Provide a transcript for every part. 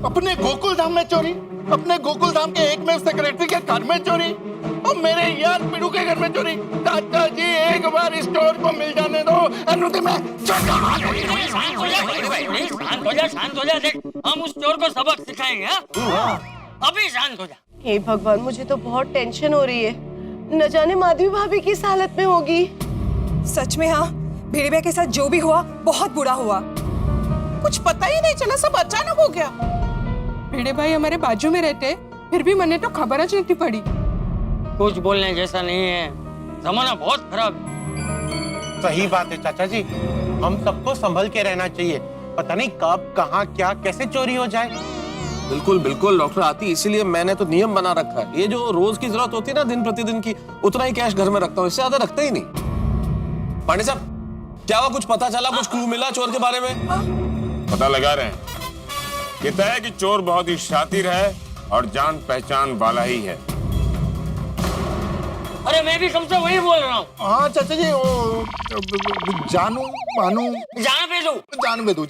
अपने गोकुल धाम में चोरी, अपने गोकुल धाम के एकमेव सेक्रेटरी के घर में चोरी और मेरे यार पिड़ू के घर में चोरी। चाचा जी एक बार इस चोर को मिल जाने दो, अनुति में शांत हो जा। देख हम उस चोर को सबक सिखाएंगे। अभी शांत हो जा। हे भगवान, मुझे तो बहुत टेंशन हो रही है। न जाने माधवी भाभी किस हालत में होगी। सच में हाँ, भिड़े भैया के साथ जो भी हुआ बहुत बुरा हुआ। कुछ पता ही नहीं चला, सब अचानक हो गया। भिड़े भाई हमारे बाजू में रहते, फिर भी मैंने तो खबर ज नहीं पड़ी। कुछ बोलने जैसा नहीं है, जमाना बहुत खराब है। सही बात है चाचा जी, हम सबको संभल के रहना चाहिए। पता नहीं कब कहाँ क्या कैसे चोरी हो जाए। बिल्कुल बिल्कुल डॉक्टर आती, इसीलिए मैंने तो नियम बना रखा है। ये जो रोज की जरूरत होती है ना दिन प्रतिदिन की, उतना ही कैश घर में रखता हूँ, इससे ज्यादा रखता ही नहीं। पांडे साहब क्या हुआ, कुछ पता चला, कुछ क्लू मिला चोर के बारे में? पता लगा रहे हैं। कहता है कि चोर बहुत ही शातिर है और जान पहचान वाला ही है। अरे मैं भी तुमसे वही बोल रहा हूँ। हाँ चाचा जी, जानू मानू जान दू।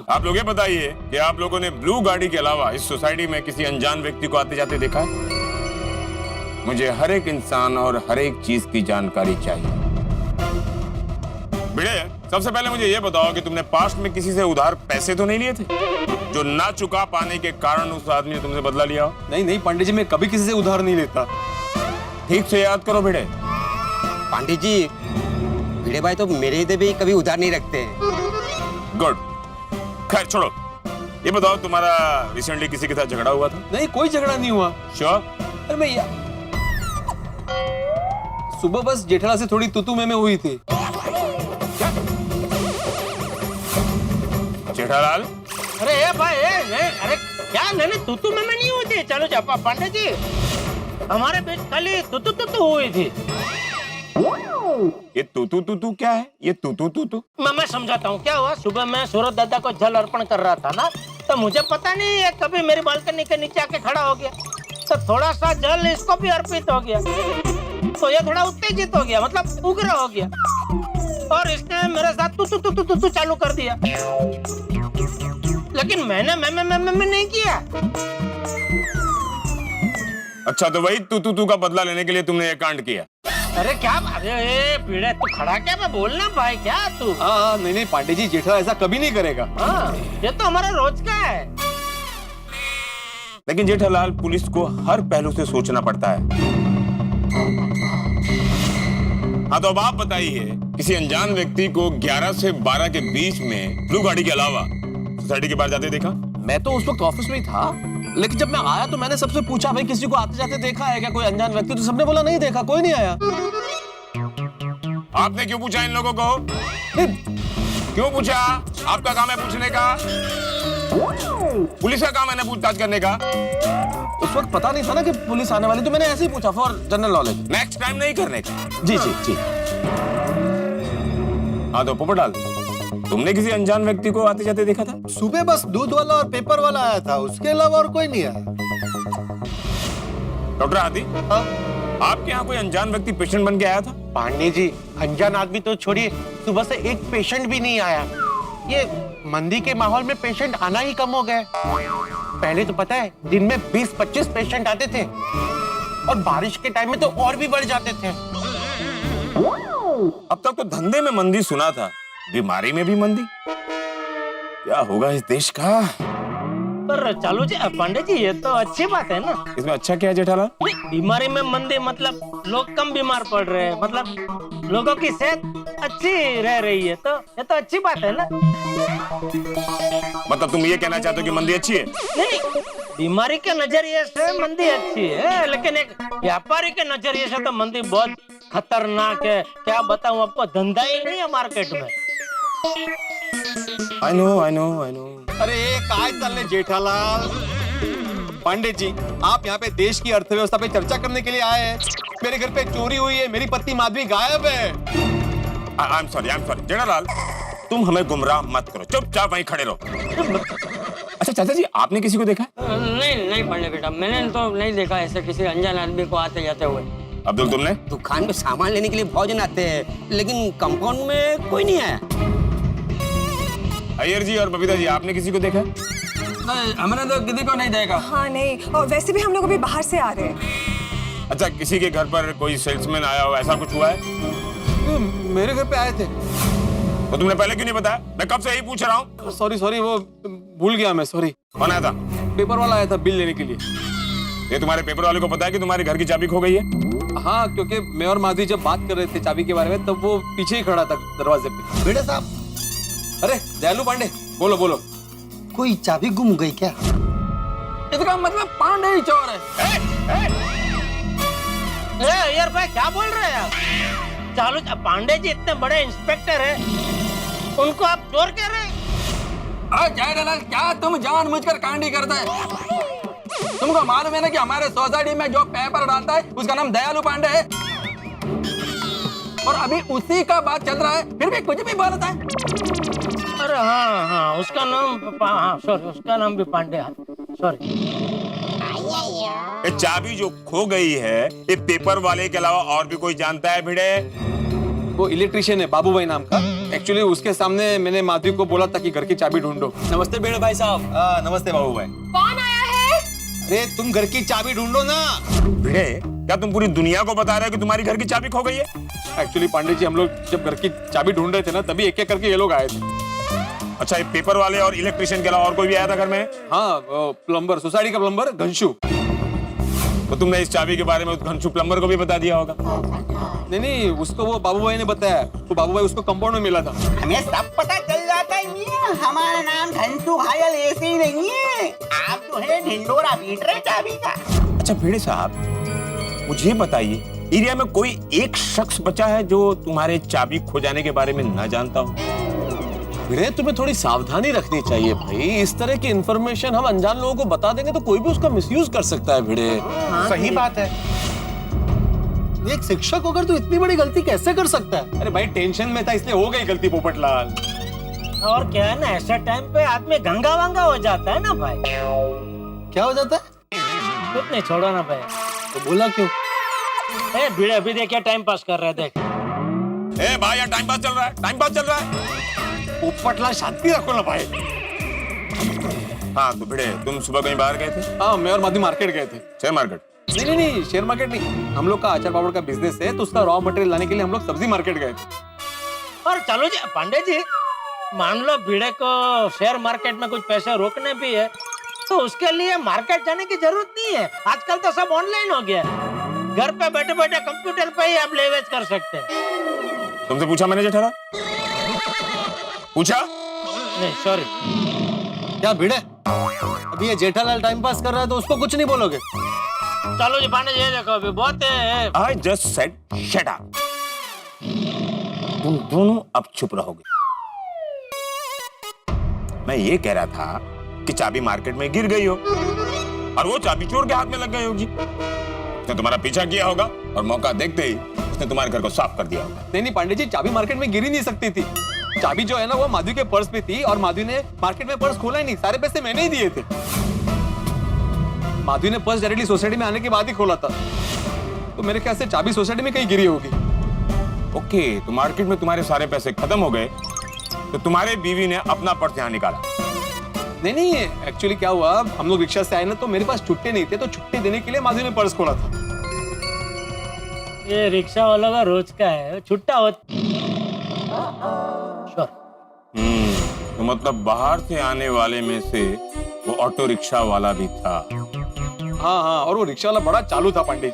आप लोग ये बताइए कि आप लोगों ने ब्लू गाड़ी के अलावा इस सोसाइटी में किसी अनजान व्यक्ति को आते जाते देखा है? मुझे हर एक इंसान और हर एक चीज की जानकारी चाहिए। भिड़े, सबसे पहले मुझे ये बताओ कि तुमने पास्ट में किसी से उधार पैसे तो नहीं लिए थे, जो ना चुका पाने के कारण उस आदमी ने तुमसे बदला लिया हो? नहीं पंडित जी, मैं कभी किसी से उधार नहीं लेता। ठीक से याद करो भिड़े। पंडित जी, भिड़े भाई तो मेरे इधर भी कभी उधार नहीं रखते हैं। गुड, खैर छोड़ो। ये बताओ तुम्हारा रिसेंटली किसी के साथ झगड़ा हुआ था? नहीं, कोई झगड़ा नहीं हुआ। श्योर? अरे मैं सुबह बस जेठाला से थोड़ी तुतू में हुई थी। जेठालाल, अरे भाई अरे क्या मैंने तू में नहीं हुई थी। चलो चापा पंडित जी, हमारे बीच खाली तू हुई थी। ये तू क्या है? ये तू मैं समझाता हूँ क्या हुआ। सुबह मैं सूरज दादा को जल अर्पण कर रहा था ना, तो मुझे पता नहीं है कभी मेरी बालकनी के नीचे आके खड़ा हो गया, तो थोड़ा सा जल इसको भी अर्पित हो गया, तो ये थोड़ा उत्तेजित हो गया, मतलब उग्र हो गया, और इसने मेरे साथ तू चालू कर दिया। लेकिन मैंने मैं नहीं किया। अच्छा, तो वही तू का बदला लेने के लिए तुमने ये कांड किया? अरे क्या, अरे पीड़े तू खड़ा क्या, मैं बोलना भाई क्या तू? हाँ नहीं पांडे जी, जेठा ऐसा कभी नहीं करेगा। हाँ, ये तो हमारा रोज का है। लेकिन जेठालाल, पुलिस को हर पहलू से सोचना पड़ता है। हाँ तो अब आप बताइए, किसी अनजान व्यक्ति को 11 से 12 के बीच में ब्लू गाड़ी के अलावा सोसाइटी के बाहर जाते देखा? मैं तो उस वक्त ऑफिस में ही था, लेकिन जब मैं आया तो मैंने सबसे पूछा, भाई किसी को आते जाते देखा है क्या, कोई अनजान व्यक्ति? तो सबने बोला नहीं देखा, कोई नहीं आया। आपने क्यों पूछा इन लोगों को? क्यों पूछा? आपका काम है पूछने का, पुलिस का काम है ना पूछताछ करने का। उस वक्त पता नहीं था ना कि पुलिस आने वाली, तो मैंने ऐसे ही पूछा for general knowledge. Next time नहीं करने का। जी जी जी। हाँ तो पोपटाल, तुमने किसी अनजान व्यक्ति को आते जाते देखा था? सुबह बस दूध वाला और पेपर वाला आया था, उसके अलावा और कोई नहीं आया। डॉक्टर आदि, आपके यहाँ कोई अनजान व्यक्ति पेशेंट बन के आया था? पांडे जी, अनजान आदमी तो छोड़िए, सुबह से एक पेशेंट भी नहीं आया। ये मंदी के माहौल में पेशेंट आना ही कम हो गए। पहले तो पता है दिन में 20-25 पेशेंट आते थे, और बारिश के टाइम में तो और भी बढ़ जाते थे। अब तक तो धंधे में मंदी सुना था, बीमारी में भी मंदी। क्या होगा इस देश का? पर चालू जी, पांडे जी ये तो अच्छी बात है ना। इसमें अच्छा क्या है जेठालाल? बीमारी में मंदी मतलब लोग कम बीमार पड़ रहे हैं, मतलब लोगों की सेहत अच्छी रह रही है, तो ये तो अच्छी बात है ना। मतलब तुम ये कहना चाहते हो कि मंदी अच्छी है? नहीं, बीमारी के नजरिए से मंदी अच्छी है, लेकिन एक व्यापारी के नजरिए से तो मंदी बहुत खतरनाक है। क्या बताऊं आपको, धंधा ही नहीं है मार्केट में। I know। अरे काय चलने जेठालाल। पंडित जी, आप यहाँ पे देश की अर्थव्यवस्था पे चर्चा करने के लिए आए हैं। मेरे घर पे चोरी हुई है, मेरी पत्नी माधवी गायब है। I'm sorry जेठालाल, तुम हमें गुमराह मत करो, चुपचाप वहीं खड़े रहो। अच्छा चाचा जी, आपने किसी को देखा? नहीं पढ़ने बेटा, मैंने तो नहीं देखा ऐसे किसी अनजान आदमी को आते जाते हुए। अब्दुल, तुमने? दुकान में सामान लेने के लिए बहुत जन आते हैं, लेकिन कंपाउंड में कोई नहीं आया। अय्यर जी और बबीता जी, आपने किसी को देखा? हमने तो किसी को नहीं देखा। हाँ नहीं, और वैसे भी हम लोग अभी बाहर से आ रहे हैं। अच्छा, किसी के घर पर कोई सेल्समैन आया हो, ऐसा कुछ हुआ है? मेरे घर पे आए थे। तो तुमने पहले क्यों नहीं बताया? मैं कब से यही पूछ रहा हूँ। सॉरी वो भूल गया मैं, सॉरी। कौन आया था? पेपर वाला आया था बिल लेने के लिए। ये तुम्हारे पेपर वाले को पता है कि तुम्हारे घर की चाबी खो गई है? हाँ, क्योंकि मैं और माधवी जब बात कर रहे थे चाबी के बारे में, तब वो पीछे ही खड़ा था दरवाजे पे। भिड़े साहब, अरे दयालु पांडे, बोलो। कोई चाबी गुम गई क्या? इसका मतलब पांडे ही चोर है। यार भाई क्या बोल रहे हैं आप? चालू पांडे जी इतने बड़े इंस्पेक्टर है, उनको आप चोर कह रहे हैं? जयलाल, क्या तुम जानबूझकर कांडी करते है? तुमको मालूम है ना कि हमारे सोसाइटी में जो पेपर डालता है उसका नाम दयालु पांडे है, और अभी उसी का बात चल रहा है, फिर भी कुछ भी बोलता है। अरे हाँ, उसका नाम भी पांडे है। सॉरी। ये चाबी जो खो गई है, ये पेपर वाले के अलावा और भी कोई जानता है भिड़े? वो इलेक्ट्रिशियन है, बाबू भाई नाम का। एक्चुअली उसके सामने मैंने माधवी को बोला था कि घर की चाबी ढूंढो। नमस्ते बेड़े भाई साहब। नमस्ते बाबू भाई। कौन आया है? अरे तुम घर की चाबी ढूंढो ना। भिड़े, क्या तुम पूरी दुनिया को बता रहे हो कि तुम्हारी घर की चाबी खो गई है? एक्चुअली पांडे जी, हम लोग जब घर की चाबी ढूंढ रहे थे ना, तभी एक एक करके ये लोग आए थे। अच्छा, ये पेपर वाले और इलेक्ट्रिशियन के अलावा और कोई भी आया था घर में? हाँ, प्लम्बर, सोसाइटी का प्लम्बर घनशू। तो तुमने इस चाबी के बारे में उस घनशू प्लम्बर को भी बता दिया होगा? नहीं, उसको वो बाबू भाई ने बताया। तो बाबू भाई उसको कंपाउंड में मिला था। हमें सब पता चल जाता है। हमारा नाम घंटू घायल ऐसे ही नहीं है, आप जो है ढिंडोरा पीट रहे चाबी का। अच्छा भिड़े साहब, मुझे बताइए, एरिया में कोई एक शख्स बचा है जो तुम्हारे चाबी खो जाने के बारे में न जानता हो? भिड़े, तुम्हें थोड़ी सावधानी रखनी चाहिए भाई। इस तरह की इंफॉर्मेशन हम अनजान लोगों को बता देंगे तो कोई भी उसका मिसयूज कर सकता है। भिड़े, सही बात है। एक शिक्षक होकर तो इतनी बड़ी गलती कैसे कर सकता है? अरे भाई, टेंशन में था इसलिए हो गई गलती पोपटलाल। और क्या है ना, ऐसे टाइम पे आदमी गंगा वंगा हो जाता है ना भाई। क्या हो जाता है? कुछ नहीं, छोड़ो ना भाई। तो बोला क्यों? भिड़े अभी देखिए टाइम पास कर रहे थे। भाई, यार टाइम पास चल रहा है, टाइम पास चल रहा है। पोपटलाल, शांति रखो ना भाई। हाँ तो भिड़े, तुम सुबह कहीं बाहर गए थे? हाँ, मैं और माधवी मार्केट गए थे। Share market? नहीं, शेयर मार्केट नहीं। हम लोग का अचार पापड़ का बिजनेस है, तो उसका रॉ मटेरियल लाने के लिए हम लोग सब्जी मार्केट गए थे। और चलो जी पांडे जी, मान लो भिड़े को शेयर मार्केट में कुछ पैसे रोकने भी है, तो उसके लिए मार्केट जाने की जरूरत नहीं है। आजकल तो सब ऑनलाइन हो गया है। घर पे बैठे बैठे कंप्यूटर पे ही आप लेवेज कर सकते हैं। तुमसे पूछा मैंने जेठालाल? पूछा नहीं, सॉरी। क्या भिड़े, अभी ये जेठालाल टाइम पास कर रहा है तो उसको कुछ नहीं बोलोगे? चलो जी पांडे जी, ये देखो अभी बहुत है। I just said shut up. तुम दोनों अब चुप रहोगे। मैं ये कह रहा था कि चाबी मार्केट में गिर गई हो और वो चाबी चोर के हाथ में लग गई होगी। उसने तुम्हारा पीछा किया होगा और मौका देखते ही उसने तुम्हारे घर को साफ कर दिया होगा। नहीं पांडे जी, चाबी मार्केट में गिर ही नहीं सकती थी। चाबी जो है ना, वो माधवी के पर्स में थी और माधवी ने मार्केट में पर्स खोला ही नहीं। सारे पैसे मैंने ही दिए थे। माधवी ने पर्स डायरेक्टली सोसाइटी में आने के बाद ही खोला था, तो मेरे ख्याल से चाबी सोसाइटी में कहीं गिरी होगी। ओके, तो मार्केट में तुम्हारे सारे पैसे खत्म हो गए, तो तुम्हारे बीवी ने अपना पर्स यहाँ निकाला? नहीं, एक्चुअली क्या हुआ, हम लोग रिक्शा से आए ना, तो मेरे पास छुट्टे नहीं थे, तो छुट्टी देने के लिए माधवी ने पर्स खोला था। ये रिक्शा वालों का रोज का है, छुट्टा होता। तो मतलब बाहर से आने वाले में से वो ऑटो रिक्शा वाला भी था? हाँ, और वो रिक्शा वाला बड़ा चालू था पांडे जी।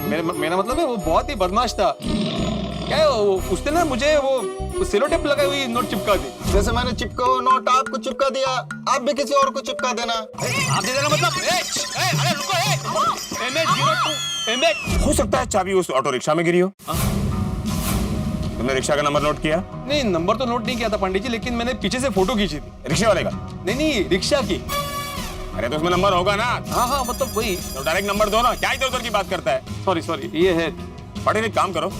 मेरा मतलब है वो बहुत ही बदमाश था। क्या है, उसने ना मुझे वो सेलो टेप लगाई हुई नोट चिपका दी। जैसे मैंने चिपका हुआ नोट आपको चिपका दिया, आप भी किसी और को चिपका देना। आप दे देना मतलब? अरे रुको, हो सकता है चाबी उस ऑटो रिक्शा में गिरी हो। तुमने रिक्शा का नंबर नोट किया? नहीं, नंबर तो नोट नहीं किया था पंडित जी, लेकिन मैंने पीछे से फोटो खींची थी। रिक्शा वाले का? नहीं, रिक्शा की। अरे तो उसमें नंबर होगा ना? हाँ, मतलब वही। तो डायरेक्ट नंबर दो ना, क्या इधर उधर की बात करता है? सॉरी, ये है। पढ़े, एक काम करो,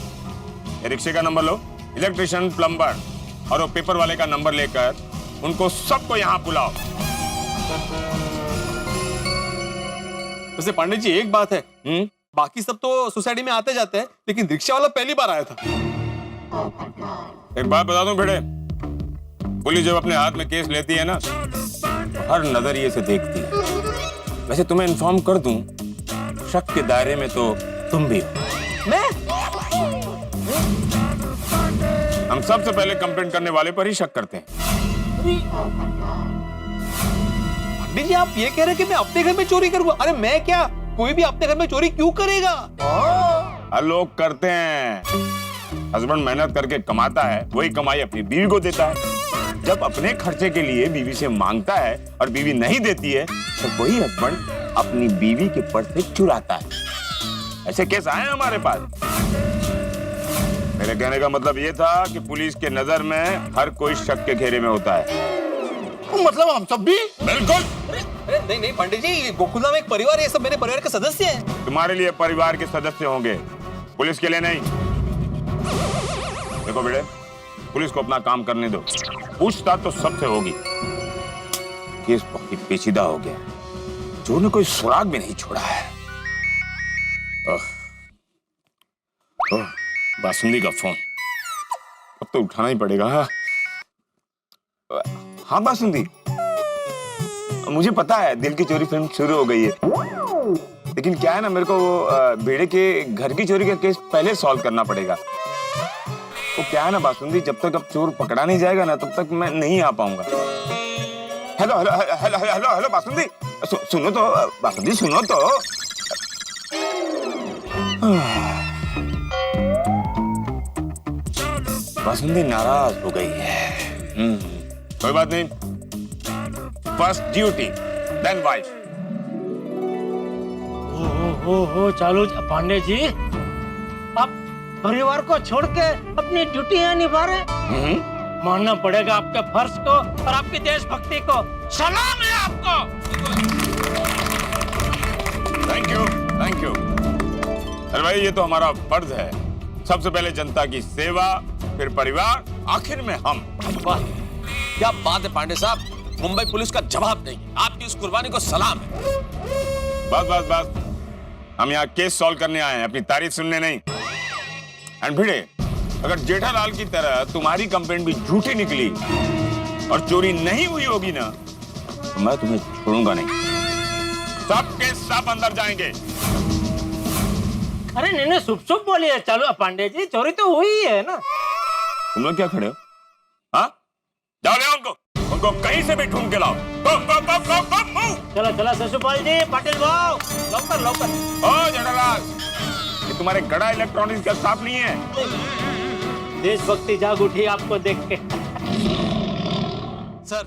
ये रिक्शे का नंबर लो, इलेक्ट्रिशियन, प्लम्बर और वो पेपर वाले का नंबर लेकर उनको सबको यहाँ बुलाओ। वैसे पांडित जी एक बात है, बाकी सब तो सोसाइटी में आते जाते हैं, लेकिन रिक्शा वाला पहली बार आया था। एक बात बता दूं भिड़े, पुलिस जब अपने हाथ में केस लेती है ना, हर नजरिए से देखती है। वैसे तुम्हें इन्फॉर्म कर दूं, शक के दायरे में तो तुम भी हो। मैं हम सबसे पहले कंप्लेंट करने वाले पर ही शक करते हैं। पंडित जी आप ये कह रहे हैं कि मैं अपने घर में चोरी करूंगा? अरे मैं क्या, कोई भी अपने घर में चोरी क्यों करेगा? हर लोग करते हैं। हस्बैंड मेहनत करके कमाता है, वही कमाई अपनी बीवी को देता है। जब अपने खर्चे के लिए बीवी से मांगता है और बीवी नहीं देती है, तो वही हस्बैंड अपनी बीवी के पर्स से चुराता है। ऐसे केस आए हैं हमारे पास। मेरे कहने का मतलब ये था कि पुलिस के नजर में हर कोई शक के घेरे में होता है। मतलब हम सब भी? बिल्कुल। नहीं नहीं पंडित जी, गोकुलधाम एक परिवार है, ये सब मेरे परिवार के सदस्य हैं। तुम्हारे लिए परिवार के सदस्य होंगे, पुलिस के लिए नहीं। देखो बेटे, पुलिस को अपना काम करने दो। पूछताछ तो सबसे होगी। केस बहुत ही पेचीदा हो गया, चोर ने कोई सुराग भी नहीं छोड़ा है। बासुंदी का फोन, अब तो उठाना ही पड़ेगा। हाँ बासुंदी, मुझे पता है दिल की चोरी फिल्म शुरू हो गई है, लेकिन क्या है ना, मेरे को वो भेड़े के घर की चोरी का केस पहले सॉल्व करना पड़ेगा। वो क्या है ना बासुंदी, जब तक अब चोर पकड़ा नहीं जाएगा ना, तब तक मैं नहीं आ पाऊंगा। Hello hello hello hello hello basundi, सुनो तो बासुंदी, सुनो तो। बासुंदी नाराज हो गई है। कोई बात नहीं, फर्स्ट ड्यूटी देन वाइफ। हो चालू पांडे जी, आप परिवार को छोड़ के अपनी ड्यूटियां निभा रहे। मानना पड़ेगा आपके फर्ज को और आपकी देशभक्ति को। सलाम है आपको। Thank you, thank you. अरे भाई, ये तो हमारा फर्ज है। सबसे पहले जनता की सेवा, फिर परिवार, आखिर में हम। वाह, क्या बात है पांडे साहब, मुंबई पुलिस का जवाब नहीं। आपकी उस कुर्बानी को सलाम है। बस बस बस, हम यहाँ केस सॉल्व करने आए हैं, अपनी तारीफ सुनने नहीं। एंड भिड़े, अगर जेठालाल की तरह तुम्हारी कंप्लेंट भी झूठी निकली और चोरी नहीं हुई होगी ना, तो मैं तुम्हें छोड़ूंगा नहीं। सब के सब अंदर जाएंगे। अरे नहीं, शुभ बोलिए चालू पांडे जी, चोरी तो हुई है ना। तुम लोग क्या खड़े हो? हाँ, जाओ ले उनको कहीं से भी ढूंढ के लाओ। गो गो गो गो गो मूव। चलो चलो ससुपाल जी, पाटिल भाव, लौकर लौकर। ओ जेठालाल, ये तुम्हारे गड़ा इलेक्ट्रॉनिक्स का स्टाफ नहीं है? देशभक्ति जाग उठी आपको देख के। सर,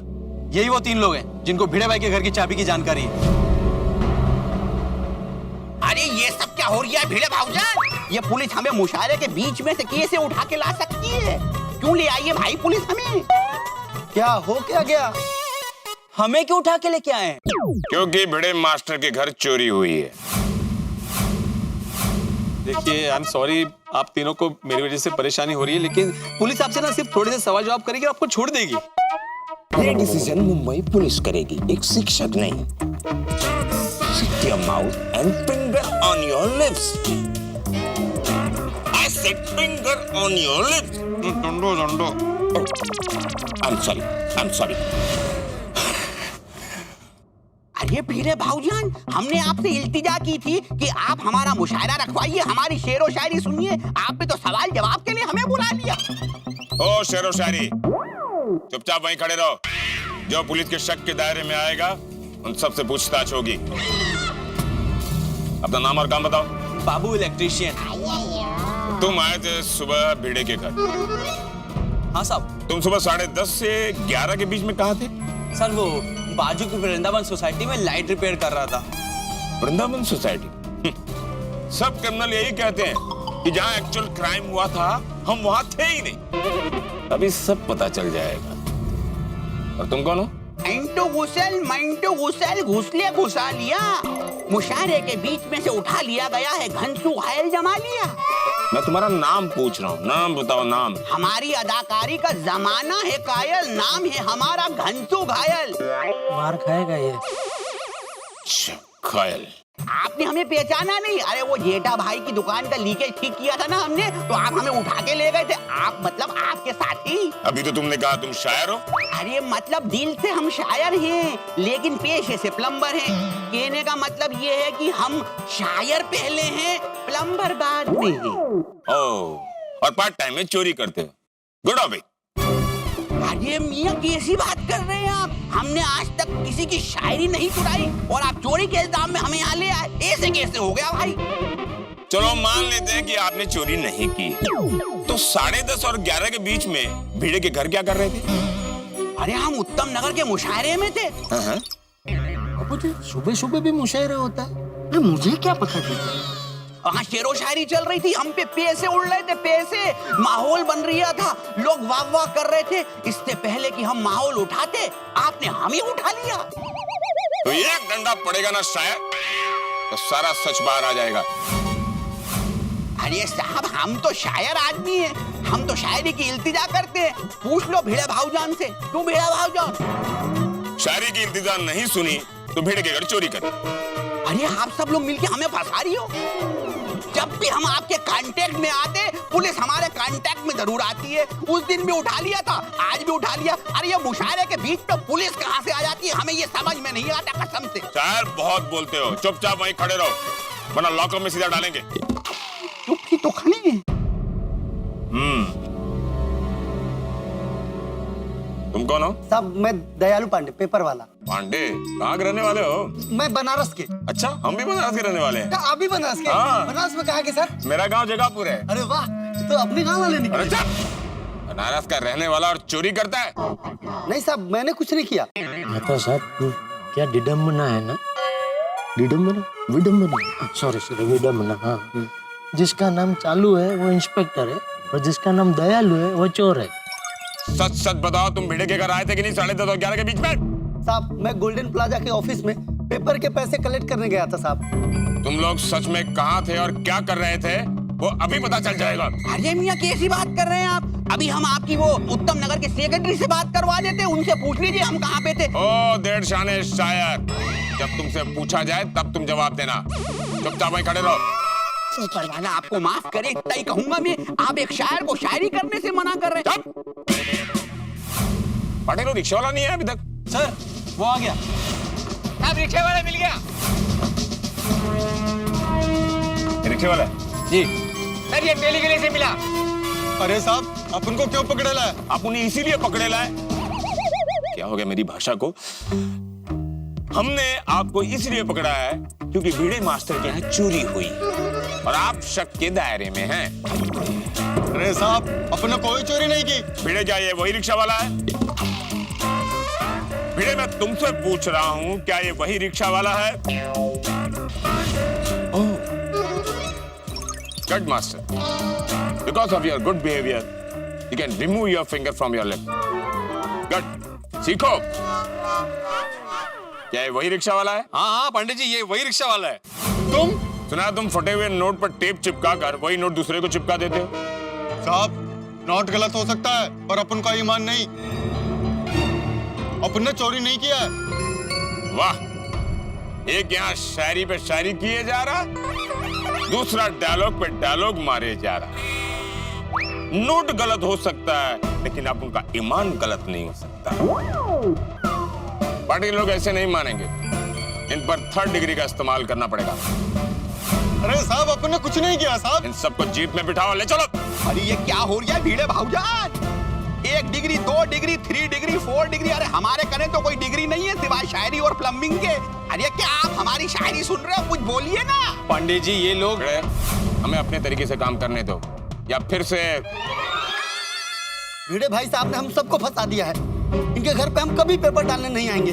यही वो 3 लोग हैं जिनको भिड़े भाई के घर की चाबी की जानकारी है। अरे ये सब क्या हो रहा है भिड़े भाऊजान? ये पुलिस हमें मुशायरे के बीच में से कैसे उठा के ला सकती है? क्यों ले आई है भाई पुलिस हमें? क्या हो क्या गया? हमें क्यों उठा के लेके आए? क्योंकि भिड़े मास्टर के घर चोरी हुई है। देखिए, आई एम सॉरी, आप तीनों को मेरी वजह से परेशानी हो रही है, लेकिन पुलिस आपसे ना सिर्फ थोड़े से सवाल जवाब करेगी और आपको छोड़ देगी। ये डिसीजन मुंबई पुलिस करेगी, एक शिक्षक नहीं। Shut your mouth and finger on your lips. I said finger on your lips. Dondo. Oh, I'm sorry. अरे भिड़े भाऊजान, हमने आपसे इल्तिजा की थी कि आप हमारा मुशायरा रखवाइए, हमारी शेरो शायरी सुनिए। आपने तो सवाल जवाब के लिए हमें बुला लिया। ओ शेरो शायरी, चुपचाप वहीं खड़े रहो। जो पुलिस के शक के दायरे में आएगा, उन सबसे पूछताछ होगी। अपना नाम और काम बताओ। बाबू इलेक्ट्रीशियन। तुम आए थे सुबह भिड़े के घर? हाँ साहब। तुम सुबह 10:30 से 11 के बीच में कहाँ थे? सर, वो बाजू की वृंदावन सोसाइटी में लाइट रिपेयर कर रहा था। वृंदावन सोसाइटी? सब क्रिमिनल यही कहते हैं कि जहाँ एक्चुअल क्राइम हुआ था, हम वहाँ थे ही नहीं। अभी सब पता चल जाएगा। और तुम कौन हो? इंटू घुसल घुसले घुसा लिया। मुशायरे के बीच में से उठा लिया गया है, घनसू घायल जमा लिया। मैं तुम्हारा नाम पूछ रहा हूँ, नाम बताओ नाम। हमारी अदाकारी का जमाना है कायल, नाम है हमारा घनसू घायल। मार खाएगा ये। घायल। आपने हमें पहचाना नहीं? अरे वो जेठा भाई की दुकान का लीकेज ठीक किया था ना हमने, तो आप हमें उठा के ले गए थे। आप मतलब आपके साथी। अभी तो तुमने कहा तुम शायर हो। अरे मतलब दिल से हम शायर हैं, लेकिन पेशे से प्लम्बर हैं। कहने का मतलब ये है कि हम शायर पहले हैं, प्लम्बर बाद में हैं। ओह, और पार्ट टाइम में चोरी करते हो। Good hobby. अरे मियाँ कैसी बात कर रहे हैं आप? हमने आज तक किसी की शायरी नहीं चुराई और आप चोरी के इल्जाम में हमें यहाँ ले आए। ऐसे कैसे हो गया भाई? चलो मान लेते हैं कि आपने चोरी नहीं की, तो 10:30 और 11 के बीच में भिड़े के घर क्या कर रहे थे? अरे हम उत्तम नगर के मुशायरे में थे। बाबू जी सुबह सुबह भी मुशायरा होता है? मुझे क्या पता था। वहाँ शेरो शायरी चल रही थी, हम पे पैसे उड़ रहे थे, पैसे। माहौल बन रहा था, लोग वाह वाह कर रहे थे। इससे पहले कि हम माहौल उठाते, आपने हम ही उठा लिया। तो एक डंडा पड़ेगा ना शायर, तो सारा सच बाहर आ जाएगा। अरे साहब, हम तो शायर आदमी हैं, हम तो शायरी की इल्तिजा करते हैं। पूछ लो भिड़े भाऊजान से। तू भिड़ा भाऊजान, शायरी की इल्तिजा नहीं सुनी तो भिड़े के घर चोरी कर। अरे आप सब लोग मिलके हमें फंसा रही हो। जब भी हम आपके कांटेक्ट में आते, पुलिस हमारे कांटेक्ट में जरूर आती है। उस दिन भी उठा लिया था, आज भी उठा लिया। अरे ये मुशायरे के बीच में पुलिस कहाँ से आ जाती है, हमें ये समझ में नहीं आता कसम से। शायर बहुत बोलते हो, चुपचाप वहीं खड़े रहो, वरना लॉकर में सीधा डालेंगे। चुप ही तो खड़े हैं। तुम कौन हो? साहब मैं दयालु पांडे, पेपर वाला। पांडे? कहाँ के रहने वाले हो? मैं बनारस के। अच्छा, हम भी बनारस के रहने वाले हैं। आप भी बनारस के? हाँ। बनारस में कहाँ के सर? मेरा गांव जगापुर है। अरे वाह, तो अपने गांव वाले निकले। अच्छा, बनारस का रहने वाला और चोरी करता है? नहीं साहब, मैंने कुछ नहीं किया। तो साहब क्या डिडम्बना है ना? डिडम्बना, विडम्बना, सॉरी विडम्बना। हाँ, जिसका नाम चालू है वो इंस्पेक्टर है और जिसका नाम दयालु है वो चोर है। सच सच बताओ, तुम भिड़े के घर आए थे कि नहीं 10:30 और 11 के बीच में? साहब मैं गोल्डन प्लाजा के ऑफिस में पेपर के पैसे कलेक्ट करने गया था साहब। तुम लोग सच में कहाँ थे और क्या कर रहे थे वो अभी पता चल जाएगा। अरे मियाँ कैसी बात कर रहे हैं आप? अभी हम आपकी वो उत्तम नगर के सेक्रेटरी से बात करवा देते, उनसे पूछ लीजिए हम कहाँ पे थे। ओ डेढ़ शाने शायर, जब तुमसे पूछा जाए तब तुम जवाब देना। चुपचाप वहीं खड़े रहो। ऊपर वाला आपको माफ करे, इतना ही कहूंगा मैं। आप एक शायर को शायरी करने से मना कर रहे हैं। पटेल रिक्शा वाला नहीं है अभी तक? सर वो आ गया। अब रिक्शे वाला मिल गया। रिक्शे वाला? जी सर ये मेली गली से मिला। अरे साहब अपन को क्यों पकड़ेला है? आप उन्हें इसीलिए पकड़ेला है। क्या हो गया मेरी भाषा को? हमने आपको इसलिए पकड़ा है क्योंकि भिड़े मास्टर के यहाँ चोरी हुई और आप शक के दायरे में हैं। अरे साहब अपन ने कोई चोरी नहीं की। भिड़े क्या ये वही रिक्शा वाला है? भिड़े मैं तुमसे पूछ रहा हूँ, क्या ये वही रिक्शा वाला है? Good master, because of your good behaviour you can remove your finger from your lip. Good, सीखो। क्या ये वही रिक्शा वाला है? हाँ हाँ पंडित जी, ये वही रिक्शा वाला है। तुम सुना, तुम फटे हुए नोट पर टेप चिपका कर वही नोट दूसरे को चिपका देते हो। साहब नोट गलत हो सकता है पर अपन का ईमान नहीं। अपन ने चोरी नहीं किया है। वाह, एक यहाँ शायरी पे शायरी किए जा रहा, दूसरा डायलॉग पे डायलॉग मारे जा रहा। नोट गलत हो सकता है लेकिन आप उनका ईमान गलत नहीं हो सकता। पार्टी लोग ऐसे नहीं मानेंगे, इन पर 3rd डिग्री का इस्तेमाल करना पड़ेगा। अरे साहब अपन ने कुछ नहीं किया साहब। इन सबको जीप में बिठाओ, ले चलो। अरे ये क्या हो रहा है भिड़े भाऊजान? 1 डिग्री, 2 डिग्री, 3 डिग्री, 4 डिग्री। अरे हमारे कने तो कोई डिग्री नहीं है सिवाय शायरी और प्लम्बिंग के। अरे क्या आप हमारी शायरी सुन रहे हो? कुछ बोलिए ना। पंडित जी ये लोग, हमें अपने तरीके से काम करने दो या फिर से। भिड़े भाई साहब ने हम सबको फंसा दिया है। इनके घर पे हम कभी पेपर डालने नहीं आएंगे।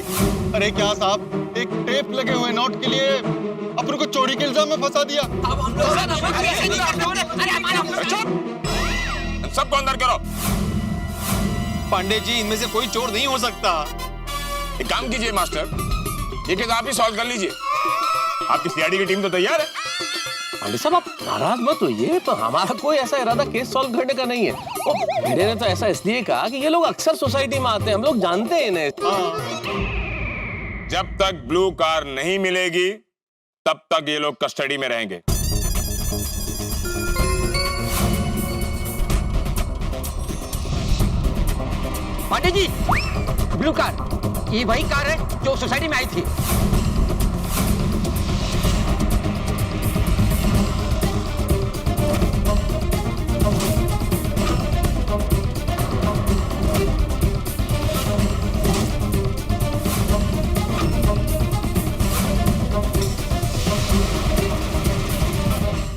अरे क्या साहब, एक टेप लगे हुए नोट के लिए अपन को चोरी के इल्जाम में फंसा दिया। सबको अंदर करो। पंडित जी इनमें से कोई चोर नहीं हो सकता। एक काम कीजिए मास्टर, ये केस आप ही सॉल्व कर लीजिए। आपकी सीआईडी की टीम तो तैयार है। पंडित साहब आप नाराज मत होइए, तो हमारा कोई ऐसा इरादा केस सॉल्व करने का नहीं है। भिड़े ने तो ऐसा इसलिए कहा कि ये लोग अक्सर सोसाइटी में आते हैं, हम लोग जानते हैं इन्हें। जब तक ब्लू कार नहीं मिलेगी तब तक ये लोग कस्टडी में रहेंगे। पांडे जी, ब्लू कार, ये वही कार है जो सोसाइटी में आई थी।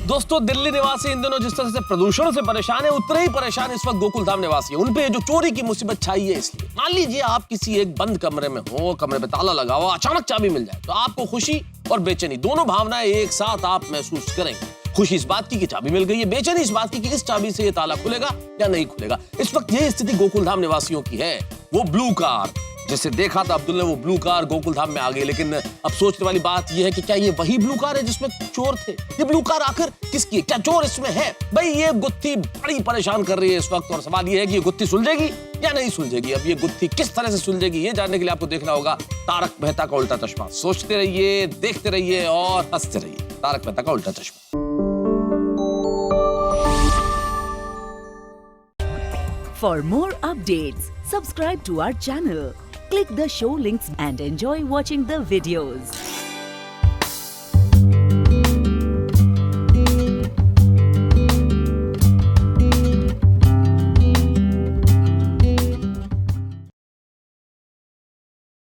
दोस्तों, दिल्ली निवासी इन दिनों जिस तरह से प्रदूषण से परेशान है, उतने ही परेशान इस वक्त गोकुल धाम निवासी है। उन पे जो चोरी की मुसीबत छाई है, इसलिए मान लीजिए आप किसी एक बंद कमरे में हो, कमरे पे ताला लगा हो, अचानक चाबी मिल जाए तो आपको खुशी और बेचैनी दोनों भावनाएं एक साथ आप महसूस करेंगे। खुशी इस बात की कि चाबी मिल गई है, बेचैनी इस बात की कि इस चाबी से ये ताला खुलेगा या नहीं खुलेगा। इस वक्त ये स्थिति गोकुल धाम निवासियों की है। वो ब्लू कार जिसे देखा था अब्दुल ने, वो ब्लू कार गोकुल धाम में आ गई, लेकिन अब सोचने वाली बात यह है कि क्या ये वही ब्लू कार है जिसमें चोर थे? ये ब्लू कार आखिर किसकी है? क्या चोर इसमें है? भाई ये गुत्थी बड़ी परेशान कर रही है इस वक्त, और सवाल ये है कि ये गुत्थी सुलझेगी या नहीं सुलझेगी। अब ये गुत्थी किस तरह से सुलझेगी, ये जानने के लिए आपको देखना होगा तारक मेहता का उल्टा चश्मा। सोचते रहिए, देखते रहिए और हंसते रहिए। तारक मेहता का उल्टा चश्मा। For more updates, subscribe to our channel, click the show links and enjoy watching the videos.